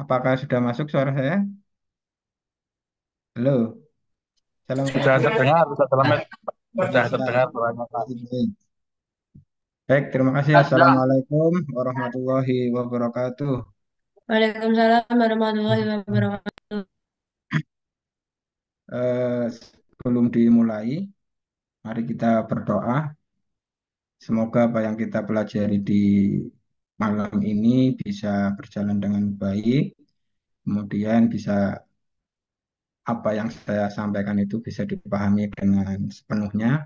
Apakah sudah masuk suara saya? Halo, Sudah Assalamualaikum. terdengar, sudah terdengar, sudah Ya, terdengar suaranya Pak. baik. Baik, terima kasih. Assalamualaikum warahmatullahi wabarakatuh. Waalaikumsalam warahmatullahi wabarakatuh. Sebelum dimulai, mari kita berdoa. Semoga apa yang kita pelajari di malam ini bisa berjalan dengan baik. Kemudian bisa apa yang saya sampaikan itu bisa dipahami dengan sepenuhnya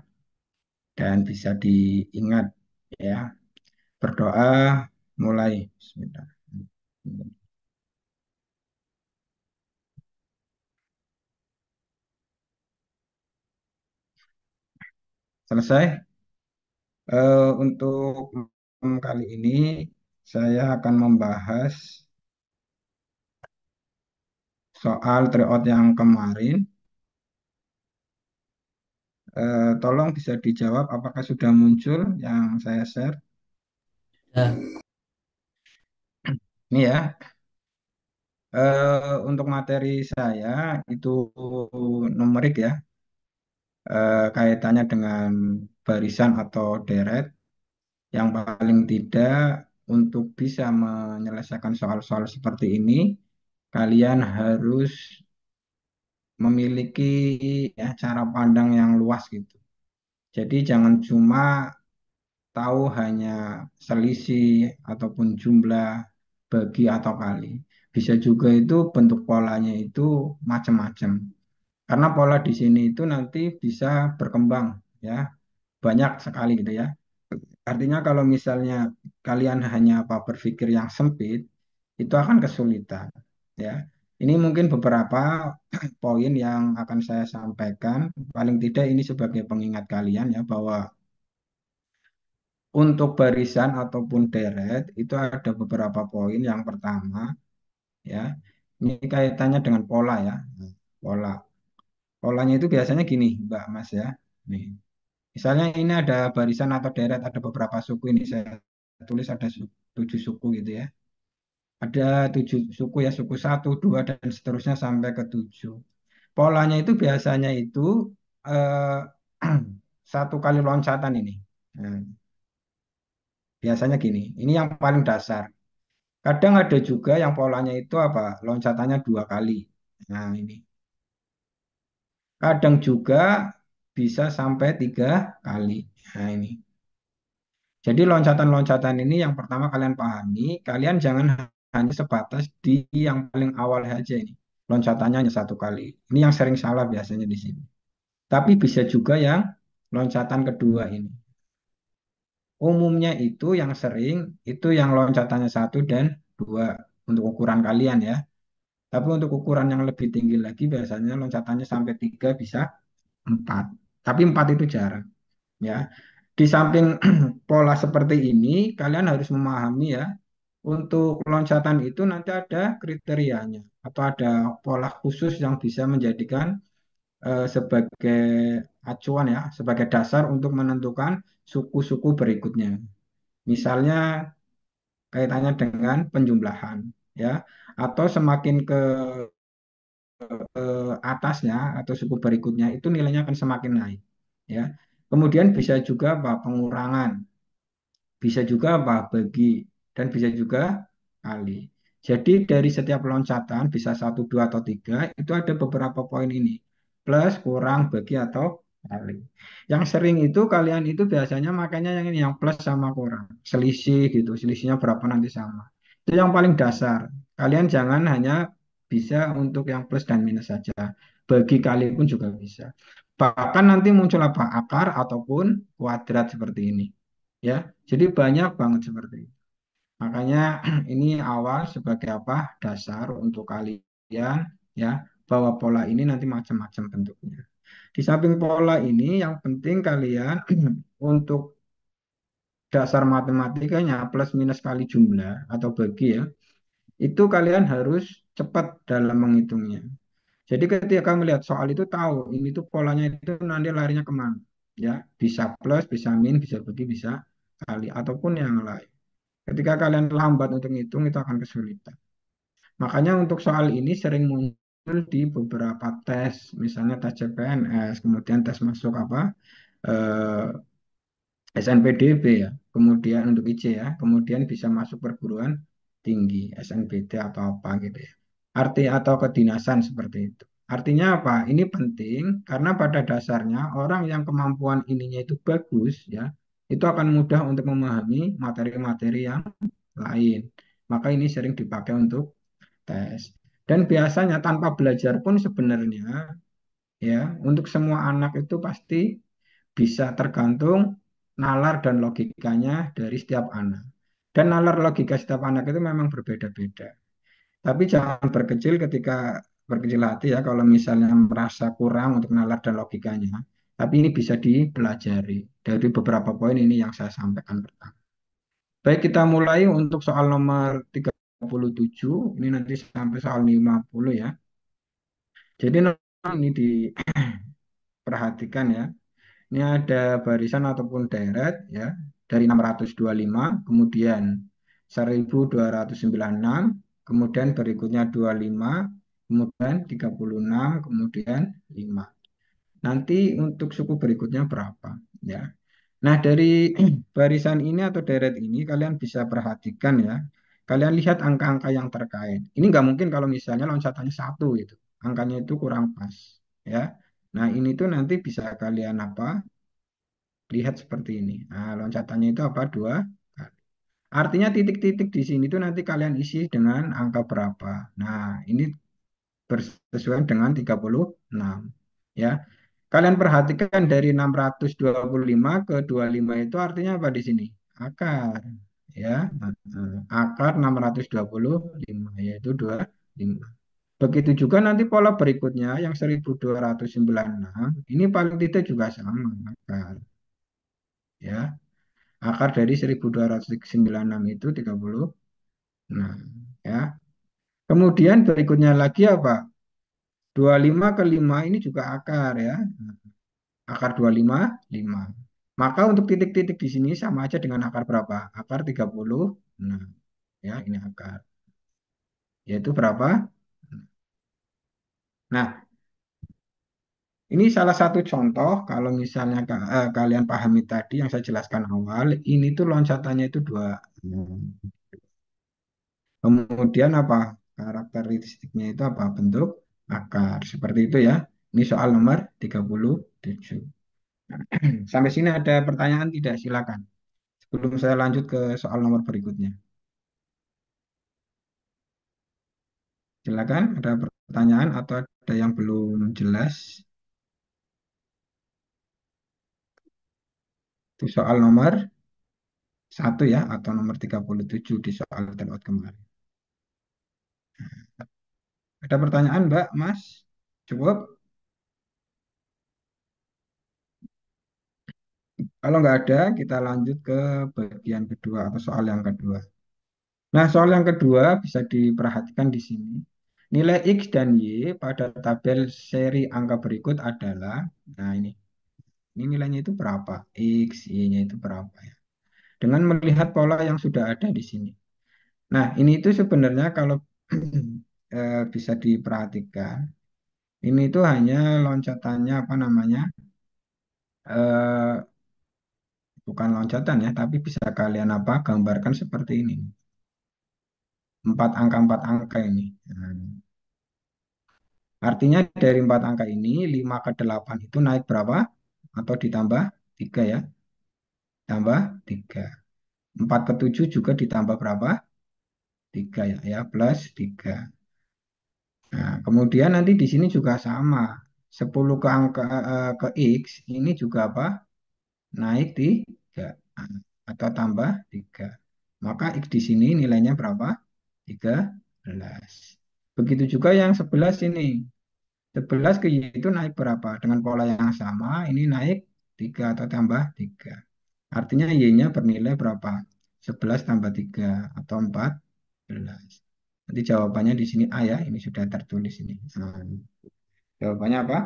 dan bisa diingat ya. Berdoa mulai. Bismillah. Selesai. Untuk kali ini saya akan membahas soal tryout yang kemarin. Tolong bisa dijawab apakah sudah muncul yang saya share. Ya. Ini ya, untuk materi saya itu numerik ya, kaitannya dengan barisan atau deret. Yang paling tidak untuk bisa menyelesaikan soal-soal seperti ini, kalian harus memiliki ya cara pandang yang luas gitu. Jadi jangan cuma tahu hanya selisih ataupun jumlah bagi atau kali. Bisa juga itu bentuk polanya itu macam-macam. Karena pola di sini itu nanti bisa berkembang ya, banyak sekali gitu ya. Artinya kalau misalnya kalian hanya apa berpikir yang sempit, itu akan kesulitan ya. Ini mungkin beberapa poin yang akan saya sampaikan. Paling tidak ini sebagai pengingat kalian ya bahwa untuk barisan ataupun deret itu ada beberapa poin. Yang pertama ya, ini kaitannya dengan pola ya. Pola. Polanya itu biasanya gini, Mbak Mas ya. Nih, misalnya ini ada barisan atau deret, ada beberapa suku ini saya tulis ada 7 suku gitu ya. Ada 7 suku ya, suku satu, dua, dan seterusnya sampai ke 7. Polanya itu biasanya itu eh, satu kali loncatan ini. Nah, biasanya gini, ini yang paling dasar. Kadang ada juga yang polanya itu apa? Loncatannya 2 kali. Nah, ini. Kadang juga bisa sampai 3 kali. Nah, ini. Jadi loncatan-loncatan ini yang pertama kalian pahami, kalian jangan hanya sebatas di yang paling awal saja ini. Loncatannya hanya 1 kali. Ini yang sering salah biasanya di sini. Tapi bisa juga yang loncatan kedua ini. Umumnya itu yang sering itu yang loncatannya 1 dan 2 untuk ukuran kalian ya. Tapi untuk ukuran yang lebih tinggi lagi biasanya loncatannya sampai 3 bisa 4. Tapi 4 itu jarang ya. Di samping pola seperti ini, kalian harus memahami ya, untuk loncatan itu nanti ada kriterianya atau ada pola khusus yang bisa menjadikan sebagai acuan ya, sebagai dasar untuk menentukan suku-suku berikutnya. Misalnya kaitannya dengan penjumlahan ya, atau semakin ke atasnya atau suku berikutnya itu nilainya akan semakin naik ya. Kemudian bisa juga apa pengurangan, bisa juga apa bagi, dan bisa juga kali. Jadi dari setiap loncatan bisa satu, dua, atau tiga itu ada beberapa poin ini. Plus, kurang, bagi, atau kali. Yang sering itu kalian itu biasanya makanya yang ini yang plus sama kurang. Selisih gitu, selisihnya berapa nanti sama. Itu yang paling dasar. Kalian jangan hanya bisa untuk yang plus dan minus saja. Bagi kali pun juga bisa. Bahkan nanti muncul apa? Akar ataupun kuadrat seperti ini. Ya, jadi banyak banget seperti itu. Makanya ini awal sebagai apa? Dasar untuk kalian ya bahwa pola ini nanti macam-macam bentuknya. Di samping pola ini yang penting kalian untuk dasar matematikanya plus minus kali jumlah atau bagi ya, itu kalian harus cepat dalam menghitungnya. Jadi ketika melihat soal itu tahu ini tuh polanya itu nanti larinya kemana. Ya, bisa plus, bisa min, bisa bagi, bisa kali ataupun yang lain. Ketika kalian lambat untuk ngitung itu akan kesulitan. Makanya untuk soal ini sering muncul di beberapa tes, misalnya tes CPNS, kemudian tes masuk apa eh, SNPDB ya, kemudian untuk IC ya, kemudian bisa masuk perguruan tinggi, SNBT atau apa gitu ya. Arti atau kedinasan seperti itu. Artinya apa? Ini penting karena pada dasarnya orang yang kemampuan ininya itu bagus ya, itu akan mudah untuk memahami materi-materi yang lain. Maka ini sering dipakai untuk tes. Dan biasanya tanpa belajar pun sebenarnya ya, untuk semua anak itu pasti bisa tergantung nalar dan logikanya dari setiap anak. Dan nalar logika setiap anak itu memang berbeda-beda. Tapi jangan berkecil hati ya kalau misalnya merasa kurang untuk nalar dan logikanya. Tapi ini bisa dipelajari dari beberapa poin ini yang saya sampaikan pertama. Baik, kita mulai untuk soal nomor 37. Ini nanti sampai soal 50 ya. Jadi ini diperhatikan ya. Ini ada barisan ataupun deret ya dari 625, kemudian 1296, kemudian berikutnya 25, kemudian 36, kemudian 5. Nanti untuk suku berikutnya berapa ya. Nah, dari barisan ini atau deret ini kalian bisa perhatikan ya. Kalian lihat angka-angka yang terkait. Ini nggak mungkin kalau misalnya loncatannya satu itu. Angkanya itu kurang pas ya. Nah, ini tuh nanti bisa kalian apa? Lihat seperti ini. Nah, loncatannya itu apa? Dua kali. Artinya titik-titik di sini tuh nanti kalian isi dengan angka berapa. Nah, ini bersesuaian dengan 36. Ya. Kalian perhatikan dari 625 ke 25 itu artinya apa di sini? Akar. Ya. Akar 625 yaitu 25. Begitu juga nanti pola berikutnya yang 1296 ini paling tidak juga sama akar. Ya. Akar dari 1296 itu 36. Ya. Kemudian berikutnya lagi apa? 25 ke 5 ini juga akar ya. Akar 25, 5. Maka untuk titik-titik di sini sama aja dengan akar berapa? Akar 36. Ya, ini akar. Yaitu berapa? Nah, ini salah satu contoh kalau misalnya kalian pahami tadi yang saya jelaskan awal, ini tuh loncatannya itu dua. Kemudian apa? Karakteristiknya itu apa? Bentuk akar. Seperti itu ya. Ini soal nomor 37. Sampai sini ada pertanyaan tidak? Silakan. Sebelum saya lanjut ke soal nomor berikutnya. Silakan, ada pertanyaan atau ada yang belum jelas? Itu soal nomor satu ya, atau nomor 37 di soal teluat kemarin. Ada pertanyaan, Mbak, Mas? Cukup? Kalau nggak ada, kita lanjut ke bagian kedua atau soal yang kedua. Nah, soal yang kedua bisa diperhatikan di sini. Nilai X dan Y pada tabel seri angka berikut adalah, nah ini nilainya itu berapa? X, Y-nya itu berapa ya? Dengan melihat pola yang sudah ada di sini. Nah, ini itu sebenarnya kalau bisa diperhatikan, ini itu hanya loncatannya apa namanya? eh, Bukan loncatan ya, tapi bisa kalian apa? Gambarkan seperti ini. Empat angka ini. Nah, artinya dari empat angka ini, 5 ke 8 itu naik berapa? Atau ditambah 3 ya? Tambah 3. 4 ke 7 juga ditambah berapa? 3 ya, ya plus 3. Nah, kemudian nanti di sini juga sama. 10 ke angka ke X ini juga apa? Naik 3 atau tambah 3. Maka X di sini nilainya berapa? 13. Begitu juga yang 11 ini. 11 ke Y itu naik berapa? Dengan pola yang sama, ini naik 3 atau tambah 3. Artinya Y-nya bernilai berapa? 11 tambah 3 atau 14. Nanti jawabannya di sini A ya, ini sudah tertulis ini. Nah, jawabannya apa?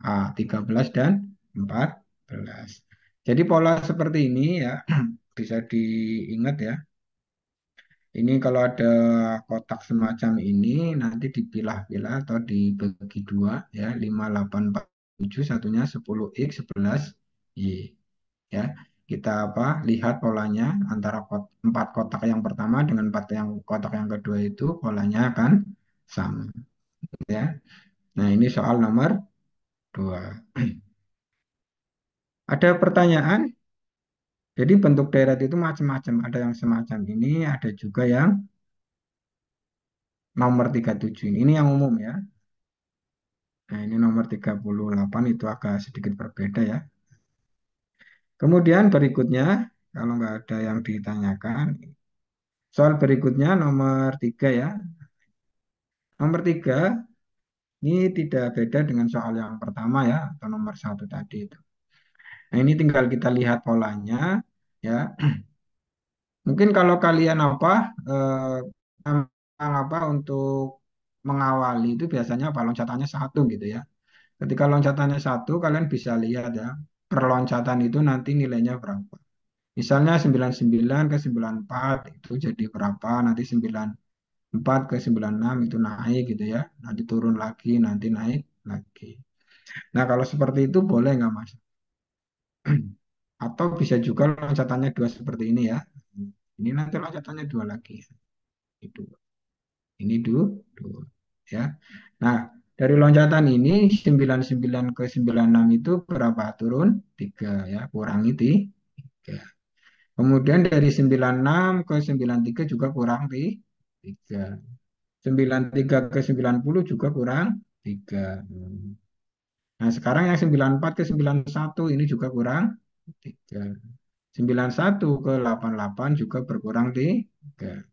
A, 13 dan 14. Jadi pola seperti ini ya bisa diingat ya. Ini kalau ada kotak semacam ini nanti dipilah-pilah atau dibagi dua ya 5, 8, 4, 7 satunya 10x 11y ya. Kita lihat polanya antara empat kotak yang pertama dengan kotak yang kedua itu polanya akan sama ya. Nah, ini soal nomor 2. Ada pertanyaan? Jadi bentuk deret itu macam-macam. Ada yang semacam ini, ada juga yang nomor 37 ini. Ini yang umum ya. Nah, ini nomor 38 itu agak sedikit berbeda ya. Kemudian berikutnya, kalau nggak ada yang ditanyakan, soal berikutnya nomor 3 ya. Nomor 3 ini tidak beda dengan soal yang pertama ya, atau nomor 1 tadi itu. Nah, ini tinggal kita lihat polanya ya. Mungkin kalau kalian untuk mengawali itu biasanya loncatannya satu gitu ya. Ketika loncatannya satu, kalian bisa lihat ya, per loncatan itu nanti nilainya berapa. Misalnya 99 ke 94 itu jadi berapa, nanti 94 ke 96 itu naik gitu ya. Nanti turun lagi, nanti naik lagi. Nah, kalau seperti itu boleh nggak Mas? Atau bisa juga loncatannya dua seperti ini ya. Ini nanti loncatannya dua lagi. Itu. Ini dua. Ya. Nah, dari loncatan ini 99 ke 96 itu berapa? Turun 3 ya, kurangi 3. Kemudian dari 96 ke 93 juga kurang 3. 93 ke 90 juga kurang 3. Nah, sekarang yang 94 ke 91 ini juga kurang 3. 91 ke 88 juga berkurang 3.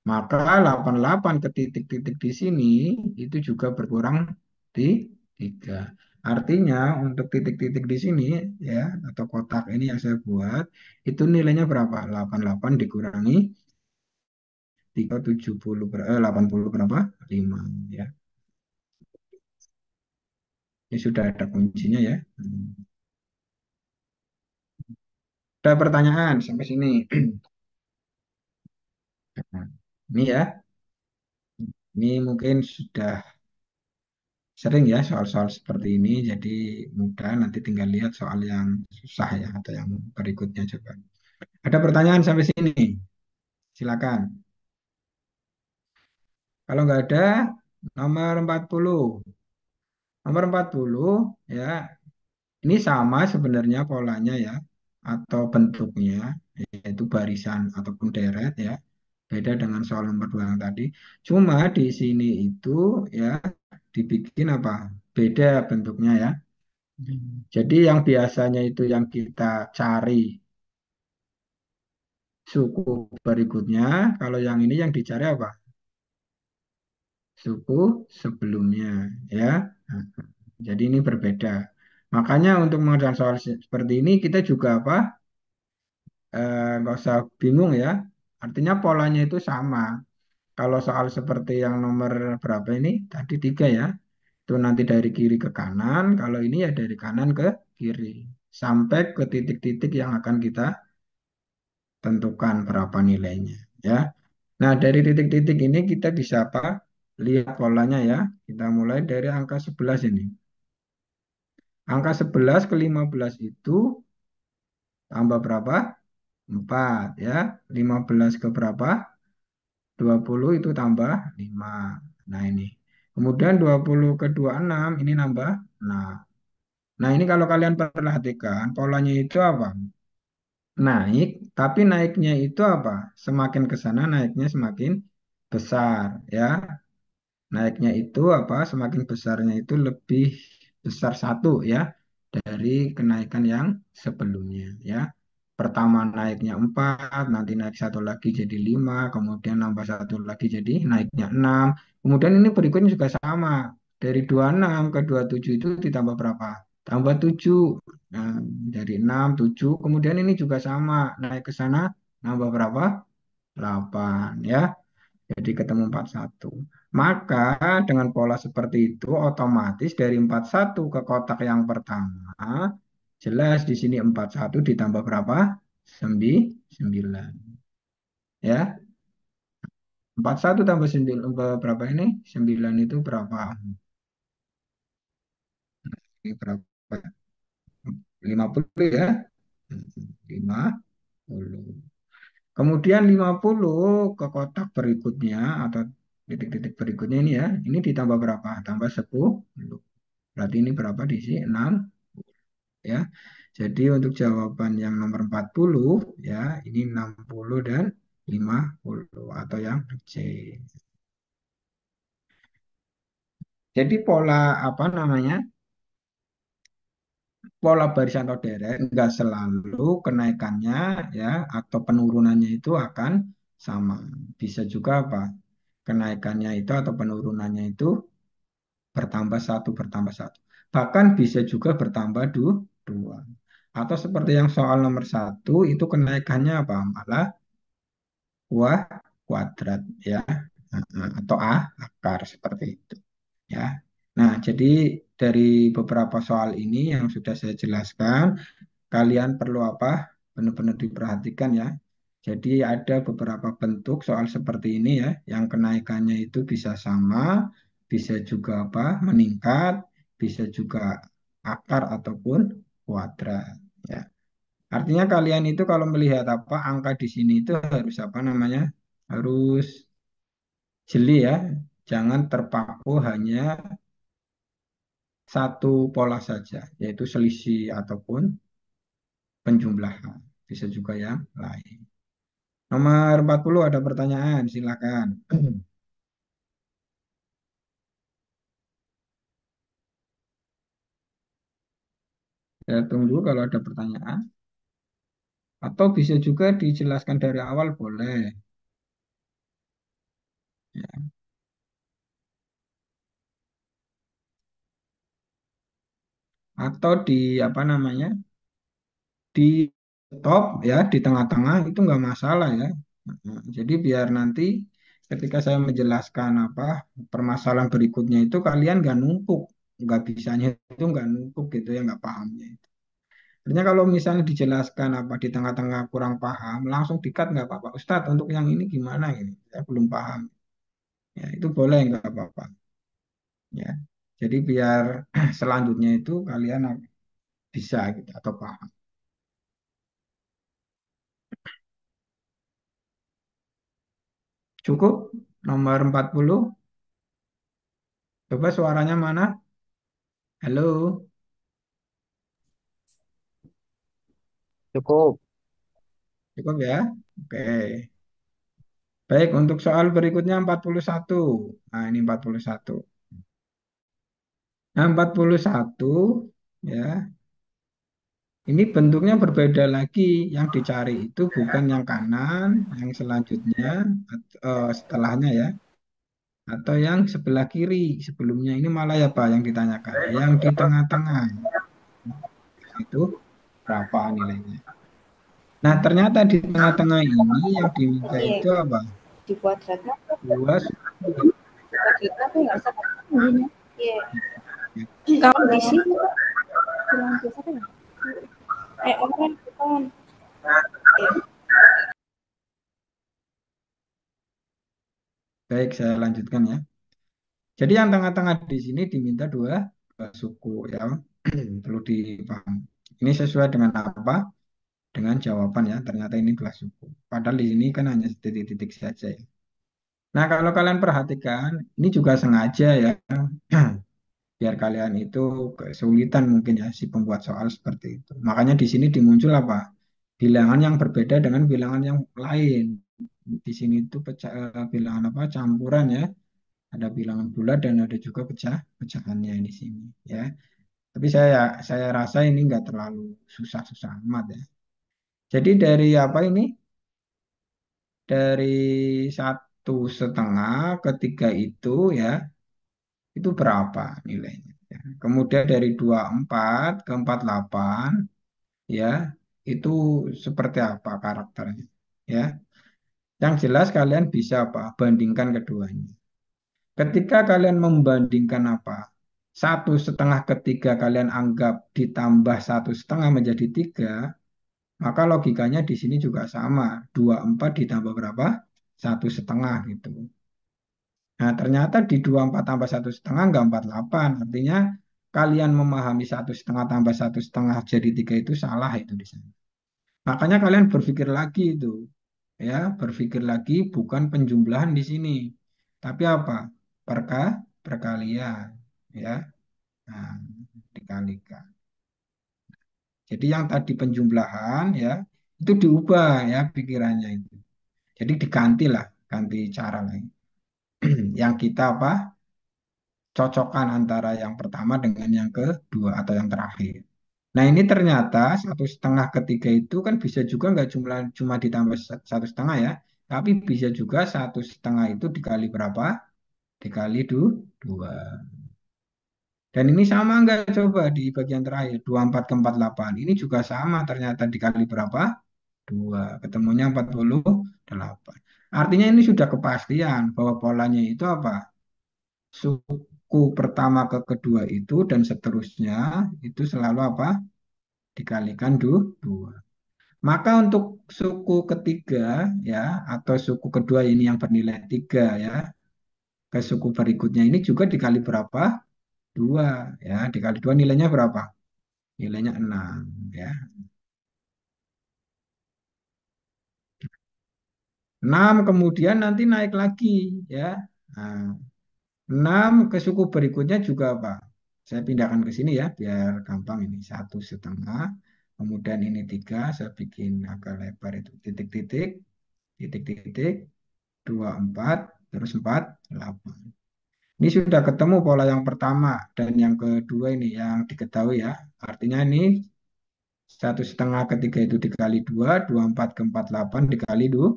Maka 88 ke titik-titik di sini itu juga berkurang di 3. Artinya untuk titik-titik di sini ya atau kotak ini yang saya buat itu nilainya berapa? 88 dikurangi 3 70 80 berapa? 5 ya. Ini sudah ada kuncinya ya. Ada pertanyaan sampai sini. Nah, ini ya. Ini mungkin sudah sering ya soal-soal seperti ini, jadi mudah nanti tinggal lihat soal yang susah ya atau yang berikutnya coba. Ada pertanyaan sampai sini? Silakan. Kalau nggak ada, nomor 40. Nomor 40 ya, ini sama sebenarnya polanya ya atau bentuknya yaitu barisan ataupun deret ya. Beda dengan soal nomor 2 yang tadi. Cuma di sini itu ya dibikin beda bentuknya ya. Jadi yang biasanya itu yang kita cari suku berikutnya, kalau yang ini yang dicari apa? Suku sebelumnya, ya. Nah, jadi ini berbeda. Makanya untuk mengerjakan soal seperti ini kita juga nggak usah bingung ya. Artinya polanya itu sama. Kalau soal seperti yang nomor berapa ini? Tadi 3 ya. Itu nanti dari kiri ke kanan. Kalau ini ya dari kanan ke kiri. Sampai ke titik-titik yang akan kita tentukan berapa nilainya ya. Nah, dari titik-titik ini kita bisa lihat polanya ya. Kita mulai dari angka 11 ini. Angka 11 ke 15 itu tambah berapa? 4 ya. 15 ke berapa? 20 itu tambah 5. Nah, ini. Kemudian 20 ke 26 ini nambah. Nah, ini kalau kalian perhatikan polanya itu naik, tapi naiknya itu semakin ke sana naiknya semakin besar ya. Naiknya itu semakin besarnya itu lebih besar satu ya dari kenaikan yang sebelumnya ya. Pertama naiknya 4, nanti naik satu lagi jadi 5, kemudian nambah satu lagi jadi naiknya 6. Kemudian ini berikutnya juga sama. Dari 26 ke 27 itu ditambah berapa? Tambah 7. Nah, dari 6, 7. Kemudian ini juga sama. Naik ke sana nambah berapa? 8 ya. Jadi ketemu 41. Maka dengan pola seperti itu otomatis dari 41 ke kotak yang pertama jelas di sini 41 ditambah berapa? 9. Ya. 41 tambah 9 berapa ini? 9 itu berapa? Ini berapa? 50 ya? 50. Kemudian 50 ke kotak berikutnya atau titik-titik berikutnya ini ya. Ini ditambah berapa? Tambah 10. Berarti ini berapa di sini? 6 ya. Jadi untuk jawaban yang nomor 40 ya, ini 60 dan 50 atau yang C. Jadi pola apa namanya? Pola barisan atau deret enggak selalu kenaikannya ya atau penurunannya itu akan sama. Bisa juga apa? Kenaikannya itu atau penurunannya itu bertambah satu, bertambah satu. Bahkan bisa juga bertambah dua. Atau seperti yang soal nomor satu itu kenaikannya apa? Malah kuah kuadrat ya. Atau akar seperti itu ya. Nah, jadi dari beberapa soal ini yang sudah saya jelaskan, kalian perlu apa? Benar-benar diperhatikan ya. Jadi ada beberapa bentuk soal seperti ini ya, yang kenaikannya itu bisa sama, bisa juga apa? Meningkat, bisa juga akar ataupun kuadrat ya. Artinya kalian itu kalau melihat apa angka di sini itu harus apa namanya? Harus jeli ya. Jangan terpaku hanya satu pola saja, yaitu selisih ataupun penjumlahan. Bisa juga yang lain. Nomor 40 ada pertanyaan, silakan. Saya tunggu kalau ada pertanyaan. Atau bisa juga dijelaskan dari awal boleh. Ya. Atau di apa namanya, di top ya, di tengah-tengah itu nggak masalah ya. Nah, jadi biar nanti ketika saya menjelaskan apa permasalahan berikutnya itu kalian nggak numpuk, nggak bisanya itu nggak numpuk gitu ya, nggak pahamnya. Artinya kalau misalnya dijelaskan apa di tengah-tengah kurang paham, langsung dikat nggak apa-apa. Ustadz, untuk yang ini gimana ini? Saya belum paham. Ya, itu boleh nggak apa-apa. Ya, jadi biar selanjutnya itu kalian bisa gitu atau paham. Cukup nomor 40. Coba suaranya mana? Halo, Cukup. cukup ya? Oke. Baik, untuk soal berikutnya 41. Nah, ini 41. Nah, 41 ya. Ini bentuknya berbeda lagi. Yang dicari itu bukan yang kanan, yang selanjutnya, setelahnya ya, atau yang sebelah kiri. Sebelumnya ini malah ya Pak yang ditanyakan. Yang di tengah-tengah itu berapa nilainya? Nah, ternyata di tengah-tengah ini yang diminta Iya, itu apa? di kuadratnya Dua suku. kuadratnya tuh nggak sama begini. Iya. Kalau di sini bilang biasa kan? Orang bukan. Iya. Baik, saya lanjutkan ya. Jadi yang tengah-tengah di sini diminta dua suku ya. Perlu dipahami. Ini sesuai dengan apa? Dengan jawaban ya. Ternyata ini dua suku. Padahal di sini kan hanya titik-titik saja ya. Nah, kalau kalian perhatikan, ini juga sengaja ya. Biar kalian itu kesulitan mungkin ya si pembuat soal seperti itu. Makanya di sini dimuncul apa? Bilangan yang berbeda dengan bilangan yang lain. Di sini itu bilangan apa? Campuran ya. Ada bilangan bulat dan ada juga pecahannya di sini ya. Tapi saya rasa ini nggak terlalu susah-susah amat ya. Jadi dari apa ini? Dari 1,5 ke 3 itu ya, itu berapa nilainya? Ya. Kemudian dari 24 ke 48 ya, itu seperti apa karakternya? Ya, yang jelas kalian bisa apa? Bandingkan keduanya. Ketika kalian membandingkan apa? 1,5 ketiga kalian anggap ditambah 1,5 menjadi 3, maka logikanya di sini juga sama. 24 ditambah berapa? 1,5 gitu. Nah, ternyata di 24 tambah 1,5 nggak 48. Artinya kalian memahami 1,5 tambah 1,5 jadi 3 itu salah itu di sana. Makanya kalian berpikir lagi itu, ya, berpikir lagi bukan penjumlahan di sini, tapi apa? Perka, perkalian, ya. Nah, dikalikan. Jadi yang tadi penjumlahan, ya, itu diubah ya pikirannya itu. Jadi diganti lah, ganti cara lagi. Yang kita apa? Cocokkan antara yang pertama dengan yang kedua atau yang terakhir. Nah ini ternyata 1,5 ketiga itu kan bisa juga nggak cuma ditambah 1,5 ya, tapi bisa juga 1,5 itu dikali berapa? Dikali 2. Dan ini sama nggak coba di bagian terakhir 24 ke 48 ini juga sama ternyata dikali berapa? 2. Ketemunya 48. Artinya ini sudah kepastian bahwa polanya itu apa? Suku pertama ke kedua itu dan seterusnya itu selalu apa? Dikalikan 2. Maka untuk suku ketiga ya atau suku kedua ini yang bernilai 3 ya ke suku berikutnya ini juga dikali berapa? 2 ya. Dikali 2 nilainya berapa? Nilainya 6 ya. 6 kemudian nanti naik lagi ya. Nah, 6 ke suku berikutnya juga apa? Saya pindahkan ke sini ya, biar gampang ini. 1,5, kemudian ini 3, saya bikin agak lebar itu. Titik-titik, titik-titik, 2, 4, terus 4, 8. Ini sudah ketemu pola yang pertama dan yang kedua ini yang diketahui ya. Artinya ini 1,5 ketiga itu dikali 2, 24 ke 48 dikali 2.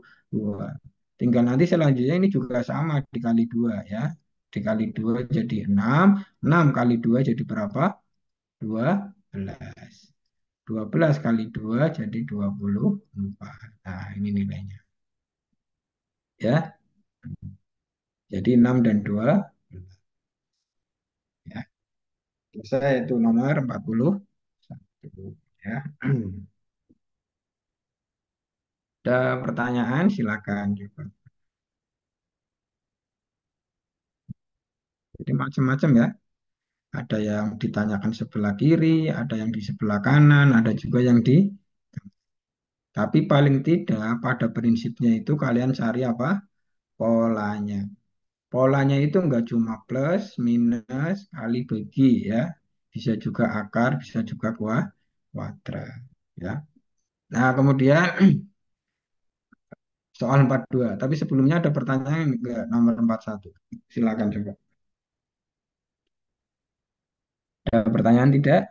Tinggal nanti selanjutnya ini juga sama dikali 2 ya. Dikali 2 jadi 6. 6 kali 2 jadi berapa? 12. 12 kali 2 jadi 24. Nah, ini nilainya. Ya. Jadi 6 dan 2. Ya. Selesai itu nomor 41. Ya. Ada pertanyaan silakan juga. Jadi macam-macam ya. Ada yang ditanyakan sebelah kiri, ada yang di sebelah kanan, ada juga yang di. Tapi paling tidak pada prinsipnya itu kalian cari apa? Polanya. Polanya itu enggak cuma plus, minus, kali, bagi ya. Bisa juga akar, bisa juga kuadrat ya. Nah, kemudian soal 42. Tapi sebelumnya ada pertanyaan enggak nomor 41. Silakan coba. Ada pertanyaan tidak?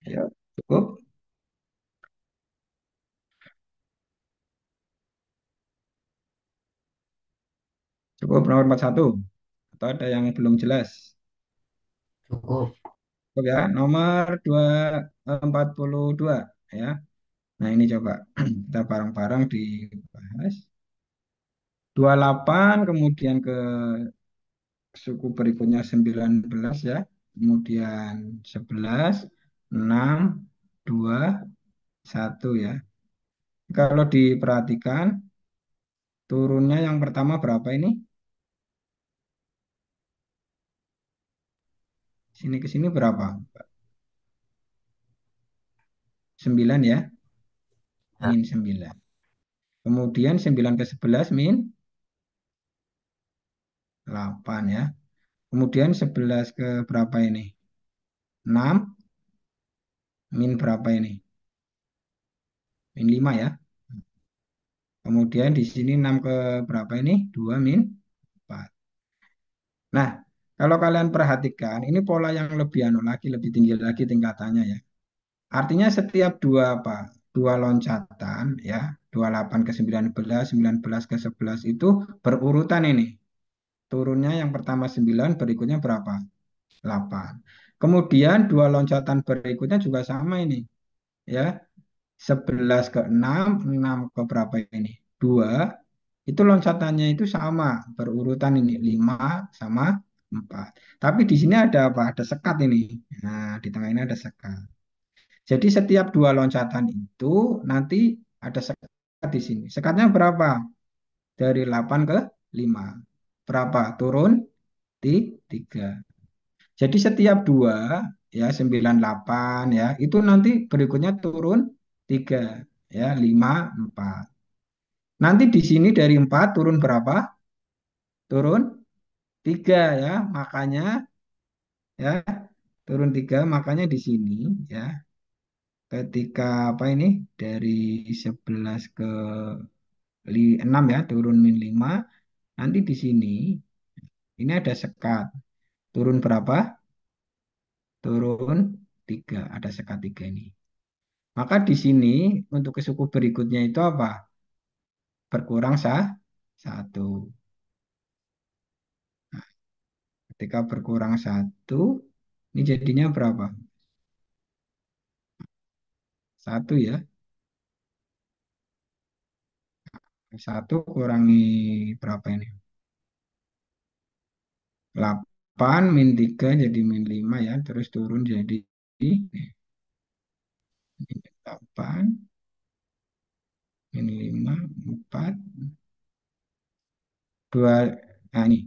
Ayo, cukup. Cukup nomor 41. Atau ada yang belum jelas? Cukup. Cukup ya. Nomor 42 ya. Nah, ini coba kita bareng-bareng dibahas. 28 kemudian ke suku berikutnya 19 ya. Kemudian 11, 6, 2, 1 ya. Kalau diperhatikan turunnya yang pertama berapa ini? Sini ke sini berapa? 9 ya. Ya. Min 9. Kemudian 9 ke 11 min 8 ya. Kemudian 11 ke berapa ini? 6 min berapa ini? Min 5 ya. Kemudian di sini 6 ke berapa ini? 2 min 4. Nah, kalau kalian perhatikan, ini pola yang lebih anu lagi, lebih tinggi lagi tingkatannya ya. Artinya setiap dua apa? Dua loncatan ya, 28 ke 19, 19 ke 11 itu berurutan ini. turunnya yang pertama 9, berikutnya berapa? 8. Kemudian dua loncatan berikutnya juga sama ini. Ya, 11 ke 6, 6 ke berapa ini? 2. Itu loncatannya itu sama, berurutan ini 5 sama 4. Tapi di sini ada apa? Ada sekat ini. Nah, di tengah ini ada sekat. Jadi setiap dua loncatan itu nanti ada sekat di sini. Sekatnya berapa? Dari 8 ke 5. Berapa? Turun 3. Jadi setiap dua ya 98 ya, itu nanti berikutnya turun 3 ya 5 4. Nanti di sini dari 4 turun berapa? Turun 3 ya. Makanya ya turun 3, makanya di sini ya ketika apa ini dari 11 ke 6 ya turun min 5, nanti di sini ini ada sekat. Turun berapa? Turun 3, ada sekat 3 ini. Maka di sini untuk ke suku berikutnya itu apa? Berkurang 1. Ketika berkurang 1, ini jadinya berapa? 1 ya. 1 kurangi berapa ini? 8 min 3 jadi min 5 ya. Terus turun jadi min 8, min 5, 4, 2. Nah ini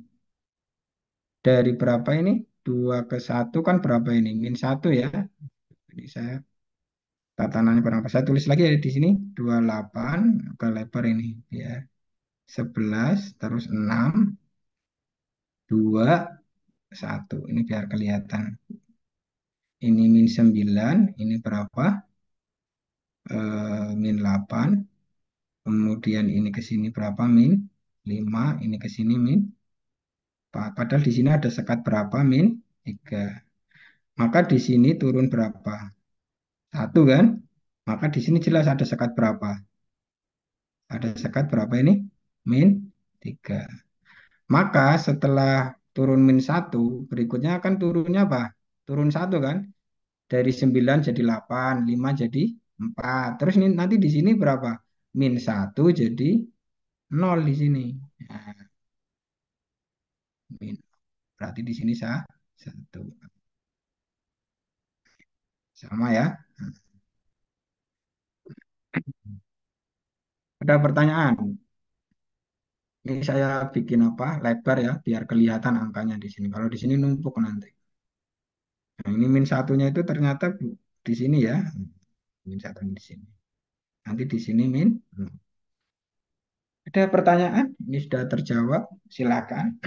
dari berapa ini? 2 ke 1 kan berapa ini? Min 1 ya. Jadi saya tatanannya kurang pas. Saya tulis lagi ya di sini 28 ke lebar ini ya. 11 terus 6 2 1. Ini biar kelihatan. Ini min 9, ini berapa? Min 8. Kemudian ini ke sini berapa? Min 5, ini ke sini min 4. Padahal di sini ada sekat berapa? Min 3. Maka di sini turun berapa? 1 kan? Maka di sini jelas ada sekat berapa? Ada sekat berapa ini? Min 3. Maka setelah turun min 1, berikutnya kan turunnya apa? Turun 1 kan? Dari 9 jadi 8, 5 jadi 4. Terus ini nanti di sini berapa? Min 1 jadi 0 di sini. Nah, min. Berarti di sini sah 1. Sama ya. Ada pertanyaan? Ini saya bikin apa? Lebar ya, biar kelihatan angkanya di sini. Kalau di sini numpuk nanti. Nah, ini min satunya itu ternyata di sini ya. Min satu di sini. Nanti di sini min. Ada pertanyaan? Ini sudah terjawab. Silakan.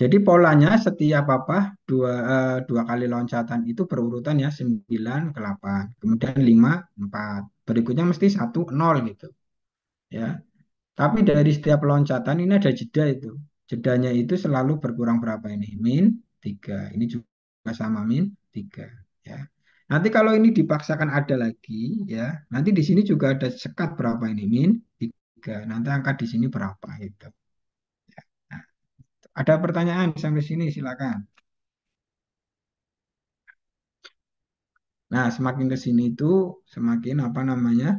Jadi polanya setiap apa dua kali loncatan itu berurutan ya 9 ke 8, kemudian 5 4. Berikutnya mesti 1 0 gitu ya. Tapi dari setiap loncatan ini ada jeda itu. Jedanya itu selalu berkurang berapa ini? Min 3. Ini juga sama min 3 ya. Nanti kalau ini dipaksakan ada lagi ya, nanti di sini juga ada sekat berapa ini? Min 3. Nanti angka di sini berapa itu. Nah, ada pertanyaan sampai sini silakan. Nah, semakin ke sini itu semakin apa namanya?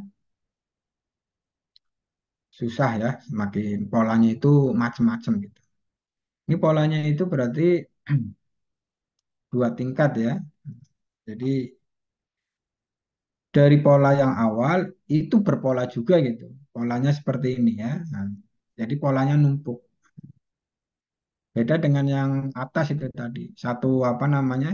Susah ya, semakin polanya itu macam-macam gitu. Ini polanya itu berarti dua tingkat ya. Jadi dari pola yang awal itu berpola juga gitu. Polanya seperti ini ya. Nah, jadi polanya numpuk. Beda dengan yang atas itu tadi. Satu apa namanya?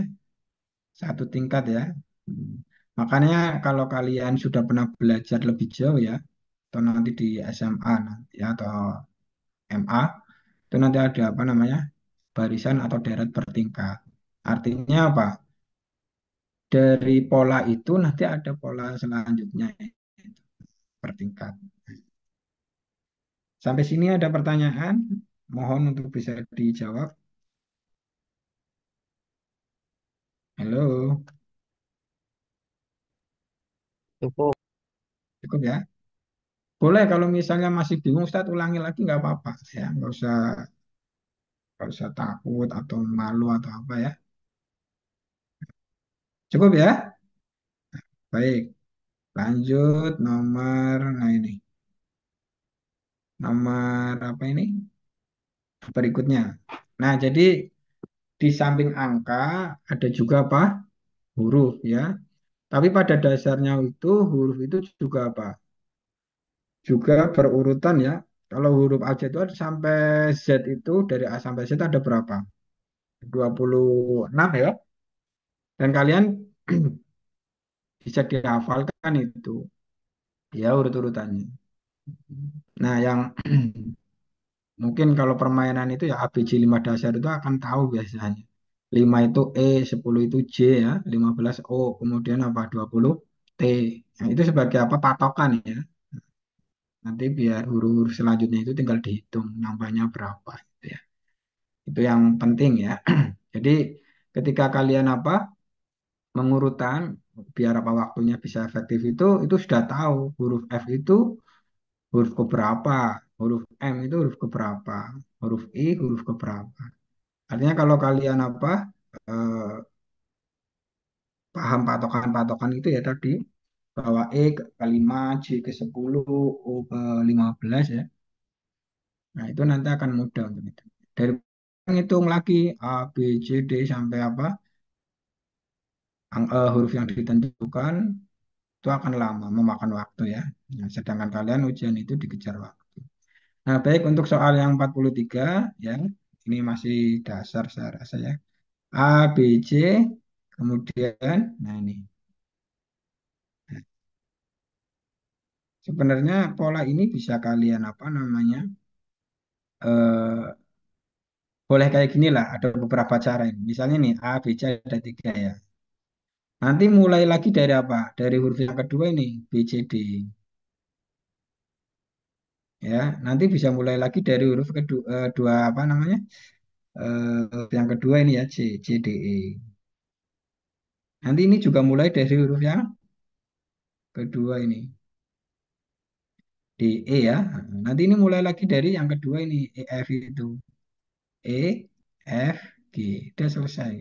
Satu tingkat ya. Hmm. Makanya kalau kalian sudah pernah belajar lebih jauh ya, atau nanti di SMA nanti ya, atau MA, itu nanti ada apa namanya? Barisan atau deret bertingkat. Artinya apa? Dari pola itu nanti ada pola selanjutnya yaitu bertingkat. Sampai sini ada pertanyaan? Mohon untuk bisa dijawab. Halo, Cukup. cukup ya? Boleh kalau misalnya masih bingung, Ustaz ulangi lagi nggak apa-apa ya, nggak usah takut atau malu atau apa ya. Cukup ya? Baik, lanjut nah ini, nomor apa ini? Berikutnya. Nah, jadi di samping angka ada juga apa? Huruf ya. Tapi pada dasarnya itu huruf itu juga apa? Juga berurutan ya. Kalau huruf A itu ada sampai Z itu dari A sampai Z ada berapa? 26 ya. Dan kalian bisa dihafalkan itu ya urut-urutannya. Nah, yang mungkin kalau permainan itu ya ABC 5 dasar itu akan tahu biasanya. 5 itu E, 10 itu J ya, 15 O, kemudian apa 20 T. Nah, itu sebagai apa patokan ya. Nanti biar huruf-huruf selanjutnya itu tinggal dihitung nambahnya berapa gitu ya. Itu yang penting ya. Jadi ketika kalian apa mengurutan biar apa waktunya bisa efektif itu sudah tahu huruf F itu huruf keberapa, huruf M itu huruf keberapa, huruf I huruf keberapa. Artinya kalau kalian apa eh, paham patokan-patokan itu ya tadi bahwa ke 5, J ke 10, O ke 15 ya. Nah, itu nanti akan mudah untuk itu. Dari ngitung lagi A, B, C, D sampai apa huruf yang ditentukan itu akan lama, memakan waktu ya. Nah, sedangkan kalian ujian itu dikejar waktu. Nah, baik untuk soal yang 43 ya. Ini masih dasar saya rasa ya. A, B, C, kemudian, nah ini. Nah, sebenarnya pola ini bisa kalian apa namanya, eh, boleh kayak gini lah, ada beberapa cara ini. Misalnya nih, A, B, C ada tiga ya. Nanti mulai lagi dari apa? Dari huruf yang kedua ini, B, C, D. Ya, nanti bisa mulai lagi dari huruf kedua, dua apa namanya? Yang kedua ini ya, C, C, D, E. Nanti ini juga mulai dari huruf yang kedua ini, D, E ya. Nanti ini mulai lagi dari yang kedua ini, E, F itu. E, F, G. Udah selesai.